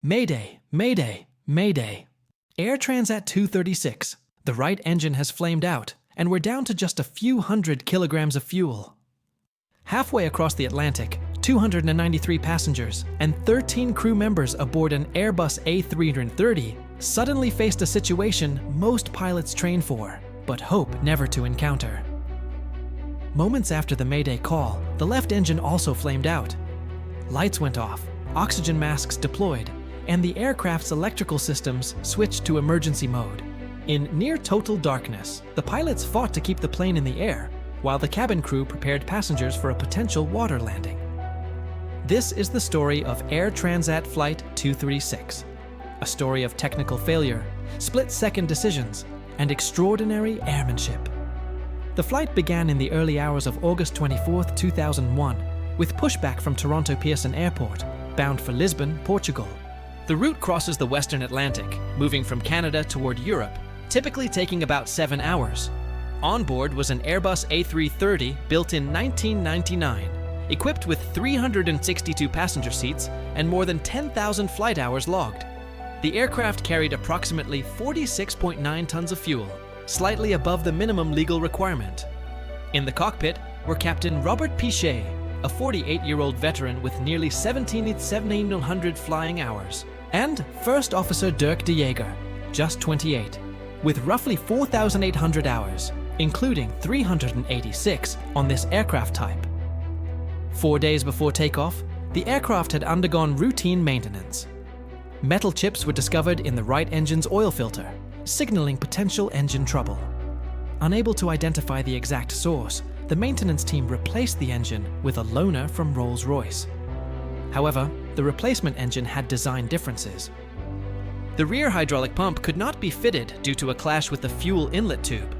Mayday, mayday, mayday. Air Transat 236. The right engine has flamed out, and we're down to just a few hundred kilograms of fuel. Halfway across the Atlantic, 293 passengers and 13 crew members aboard an Airbus A330 suddenly faced a situation most pilots train for, but hope never to encounter. Moments after the mayday call, the left engine also flamed out. Lights went off, oxygen masks deployed, and the aircraft's electrical systems switched to emergency mode. In near total darkness, the pilots fought to keep the plane in the air, while the cabin crew prepared passengers for a potential water landing. This is the story of Air Transat Flight 236, a story of technical failure, split-second decisions, and extraordinary airmanship. The flight began in the early hours of August 24, 2001, with pushback from Toronto Pearson Airport, bound for Lisbon, Portugal. The route crosses the Western Atlantic, moving from Canada toward Europe, typically taking about 7 hours. On board was an Airbus A330 built in 1999, equipped with 362 passenger seats and more than 10,000 flight hours logged. The aircraft carried approximately 46.9 tons of fuel, slightly above the minimum legal requirement. In the cockpit were Captain Robert Pichet, a 48-year-old veteran with nearly 1,700 flying hours, and First Officer Dirk de Jager, just 28, with roughly 4,800 hours, including 386 on this aircraft type. 4 days before takeoff, the aircraft had undergone routine maintenance. Metal chips were discovered in the right engine's oil filter, signaling potential engine trouble. Unable to identify the exact source, the maintenance team replaced the engine with a loaner from Rolls-Royce. However, the replacement engine had design differences. The rear hydraulic pump could not be fitted due to a clash with the fuel inlet tube.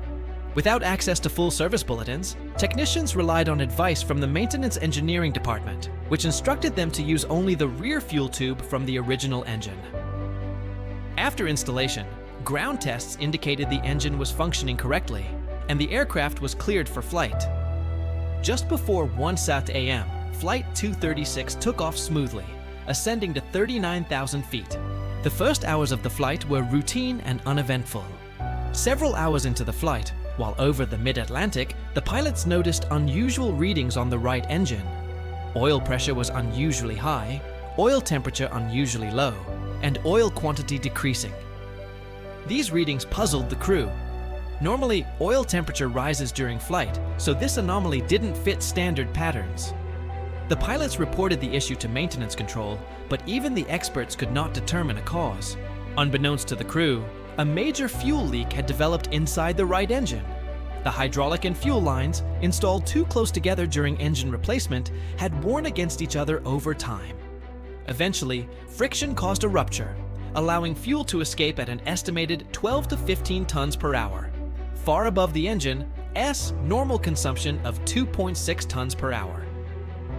Without access to full service bulletins, technicians relied on advice from the maintenance engineering department, which instructed them to use only the rear fuel tube from the original engine. After installation, ground tests indicated the engine was functioning correctly, and the aircraft was cleared for flight. Just before 1 Sat AM, Flight 236 took off smoothly, ascending to 39,000 feet. The first hours of the flight were routine and uneventful. Several hours into the flight, while over the mid-Atlantic, the pilots noticed unusual readings on the right engine. Oil pressure was unusually high, oil temperature unusually low, and oil quantity decreasing. These readings puzzled the crew. Normally, oil temperature rises during flight, so this anomaly didn't fit standard patterns. The pilots reported the issue to maintenance control, but even the experts could not determine a cause. Unbeknownst to the crew, a major fuel leak had developed inside the right engine. The hydraulic and fuel lines, installed too close together during engine replacement, had worn against each other over time. Eventually, friction caused a rupture, allowing fuel to escape at an estimated 12 to 15 tons per hour, far above the engine's normal consumption of 2.6 tons per hour.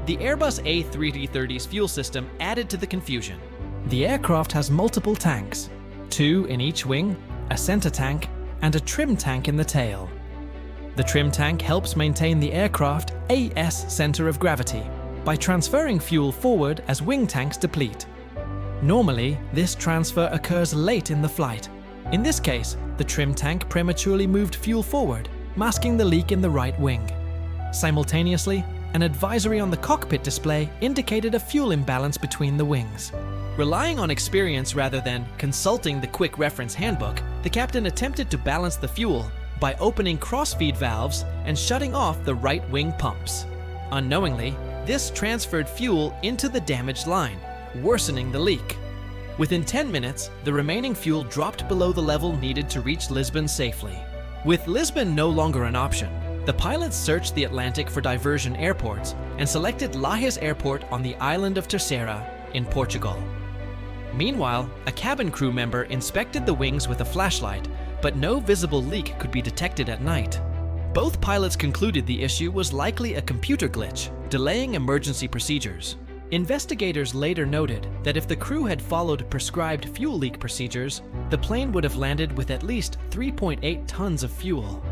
The Airbus A330's fuel system added to the confusion. The aircraft has multiple tanks, 2 in each wing, a center tank, and a trim tank in the tail. The trim tank helps maintain the aircraft's center of gravity by transferring fuel forward as wing tanks deplete. Normally, this transfer occurs late in the flight. In this case, the trim tank prematurely moved fuel forward, masking the leak in the right wing. Simultaneously, an advisory on the cockpit display indicated a fuel imbalance between the wings. Relying on experience rather than consulting the quick reference handbook, the captain attempted to balance the fuel by opening cross-feed valves and shutting off the right wing pumps. Unknowingly, this transferred fuel into the damaged line, worsening the leak. Within 10 minutes, the remaining fuel dropped below the level needed to reach Lisbon safely. With Lisbon no longer an option, the pilots searched the Atlantic for diversion airports and selected Lajes Airport on the island of Terceira in Portugal. Meanwhile, a cabin crew member inspected the wings with a flashlight, but no visible leak could be detected at night. Both pilots concluded the issue was likely a computer glitch, delaying emergency procedures. Investigators later noted that if the crew had followed prescribed fuel leak procedures, the plane would have landed with at least 3.8 tons of fuel.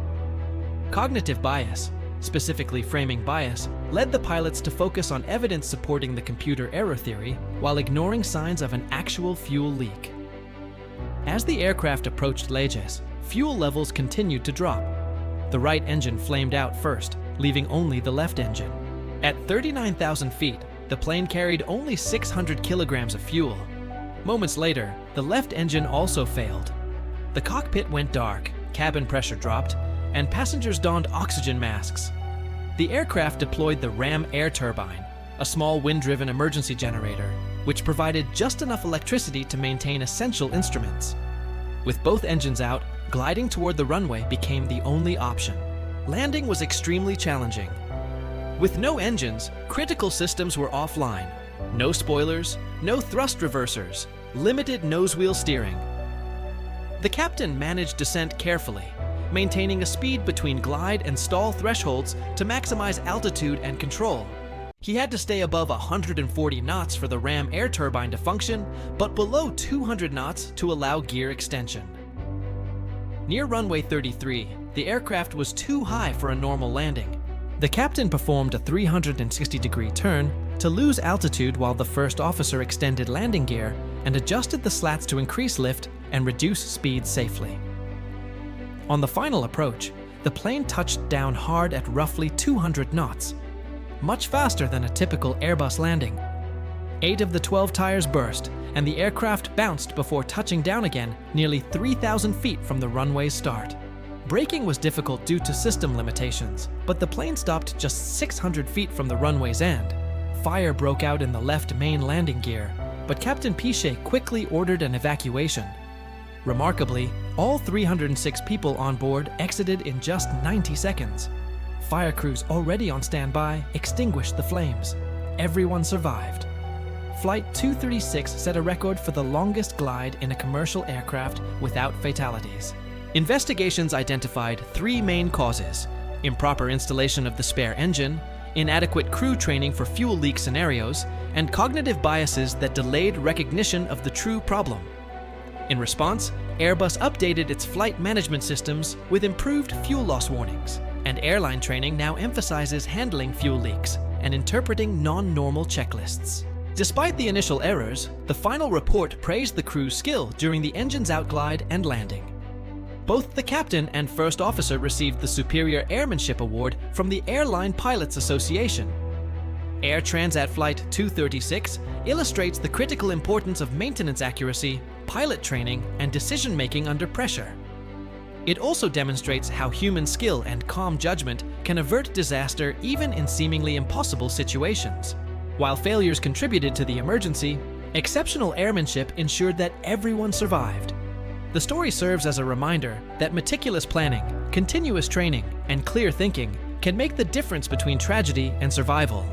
Cognitive bias, specifically framing bias, led the pilots to focus on evidence supporting the computer error theory while ignoring signs of an actual fuel leak. As the aircraft approached Leges, fuel levels continued to drop. The right engine flamed out first, leaving only the left engine. At 39,000 feet, the plane carried only 600 kilograms of fuel. Moments later, the left engine also failed. The cockpit went dark, cabin pressure dropped, and passengers donned oxygen masks. The aircraft deployed the ram air turbine, a small wind-driven emergency generator, which provided just enough electricity to maintain essential instruments. With both engines out, gliding toward the runway became the only option. Landing was extremely challenging. With no engines, critical systems were offline. No spoilers, no thrust reversers, limited nose-wheel steering. The captain managed descent carefully, maintaining a speed between glide and stall thresholds to maximize altitude and control. He had to stay above 140 knots for the ram air turbine to function, but below 200 knots to allow gear extension. Near runway 33, the aircraft was too high for a normal landing. The captain performed a 360-degree turn to lose altitude while the first officer extended landing gear and adjusted the slats to increase lift and reduce speed safely. On the final approach, the plane touched down hard at roughly 200 knots, much faster than a typical Airbus landing. 8 of the 12 tires burst, and the aircraft bounced before touching down again nearly 3,000 feet from the runway's start. Braking was difficult due to system limitations, but the plane stopped just 600 feet from the runway's end. Fire broke out in the left main landing gear, but Captain Pichet quickly ordered an evacuation. Remarkably, all 306 people on board exited in just 90 seconds. Fire crews already on standby extinguished the flames. Everyone survived. Flight 236 set a record for the longest glide in a commercial aircraft without fatalities. Investigations identified 3 main causes: improper installation of the spare engine, inadequate crew training for fuel leak scenarios, and cognitive biases that delayed recognition of the true problem. In response, Airbus updated its flight management systems with improved fuel loss warnings, and airline training now emphasizes handling fuel leaks and interpreting non-normal checklists. Despite the initial errors, the final report praised the crew's skill during the engine's outglide and landing. Both the captain and first officer received the Superior Airmanship Award from the Airline Pilots Association. Air Transat Flight 236 illustrates the critical importance of maintenance accuracy, pilot training, and decision-making under pressure. It also demonstrates how human skill and calm judgment can avert disaster even in seemingly impossible situations. While failures contributed to the emergency, exceptional airmanship ensured that everyone survived. The story serves as a reminder that meticulous planning, continuous training, and clear thinking can make the difference between tragedy and survival.